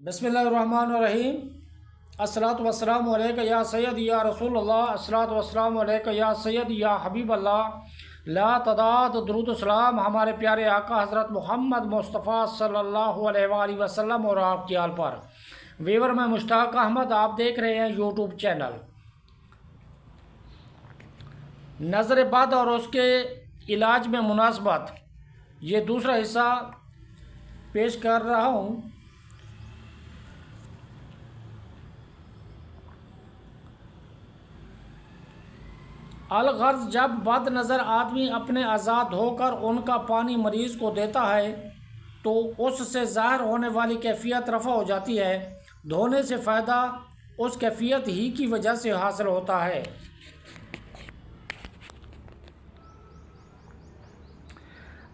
بسم اللہ الرحمن الرحیم۔ الصلاۃ والسلام علیک یا سید یا رسول اللہ، الصلاۃ والسلام علیک یا سید یا حبیب اللہ، لا تعداد درود السلام ہمارے پیارے آقا حضرت محمد مصطفیٰ صلی اللہ علیہ وآلہ وسلم اور آپ کی آل پر۔ ویور میں مشتاق احمد، آپ دیکھ رہے ہیں یوٹیوب چینل۔ نظر بد اور اس کے علاج میں مناسبت، یہ دوسرا حصہ پیش کر رہا ہوں۔ الغرض، جب بد نظر آدمی اپنے آزاد ہو کر ان کا پانی مریض کو دیتا ہے تو اس سے ظاہر ہونے والی کیفیت رفع ہو جاتی ہے۔ دھونے سے فائدہ اس کیفیت ہی کی وجہ سے حاصل ہوتا ہے۔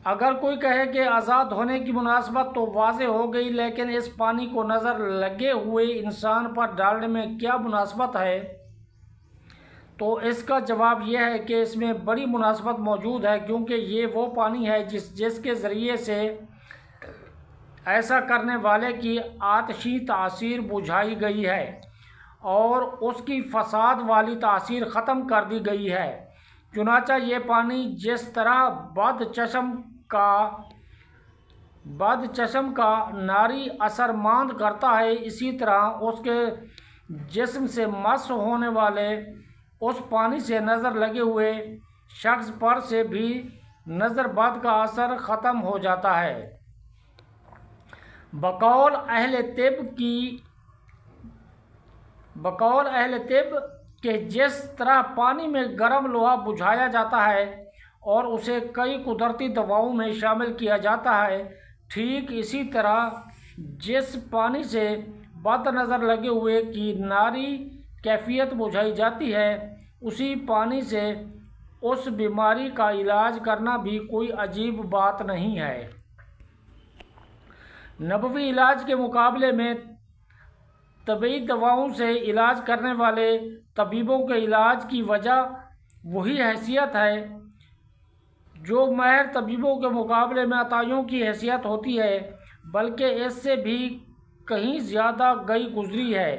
اگر کوئی کہے کہ آزاد ہونے کی مناسبت تو واضح ہو گئی، لیکن اس پانی کو نظر لگے ہوئے انسان پر ڈالنے میں کیا مناسبت ہے؟ تو اس کا جواب یہ ہے کہ اس میں بڑی مناسبت موجود ہے، کیونکہ یہ وہ پانی ہے جس کے ذریعے سے ایسا کرنے والے کی آتشی تاثیر بجھائی گئی ہے اور اس کی فساد والی تاثیر ختم کر دی گئی ہے۔ چنانچہ یہ پانی جس طرح بد چشم کا ناری اثر ماند کرتا ہے، اسی طرح اس کے جسم سے مس ہونے والے اس پانی سے نظر لگے ہوئے شخص پر سے بھی نظر بد کا اثر ختم ہو جاتا ہے۔ بقول اہل طب کہ جس طرح پانی میں گرم لوہا بجھایا جاتا ہے اور اسے کئی قدرتی دواؤں میں شامل کیا جاتا ہے، ٹھیک اسی طرح جس پانی سے بد نظر لگے ہوئے کی ناری کیفیت بجھائی جاتی ہے، اسی پانی سے اس بیماری کا علاج کرنا بھی کوئی عجیب بات نہیں ہے۔ نبوی علاج کے مقابلے میں طبی دواؤں سے علاج کرنے والے طبیبوں کے علاج کی وجہ وہی حیثیت ہے جو ماہر طبیبوں کے مقابلے میں عطائیوں کی حیثیت ہوتی ہے، بلکہ اس سے بھی کہیں زیادہ گئی گزری ہے،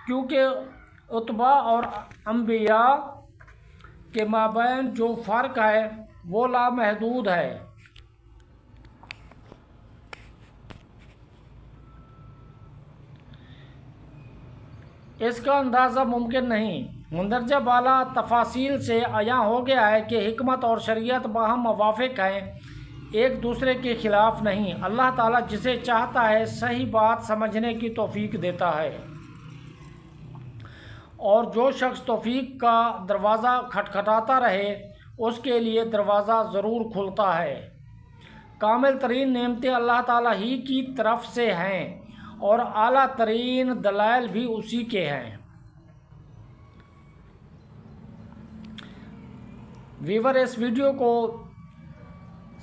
کیونکہ اتباع اور انبیاء کے مابین جو فرق ہے وہ لامحدود ہے۔ اس کا اندازہ ممکن نہیں۔ مندرجہ بالا تفاصیل سے عیاں ہو گیا ہے کہ حکمت اور شریعت باہم موافق ہیں، ایک دوسرے کے خلاف نہیں۔ اللہ تعالیٰ جسے چاہتا ہے صحیح بات سمجھنے کی توفیق دیتا ہے، اور جو شخص توفیق کا دروازہ کھٹکھٹاتا رہے اس کے لیے دروازہ ضرور کھلتا ہے۔ کامل ترین نعمتیں اللہ تعالیٰ ہی کی طرف سے ہیں اور اعلیٰ ترین دلائل بھی اسی کے ہیں۔ ویور، اس ویڈیو کو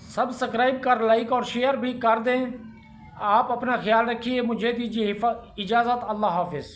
سبسکرائب کر لائک اور شیئر بھی کر دیں۔ آپ اپنا خیال رکھیے، مجھے دیجیے اجازت۔ اللہ حافظ۔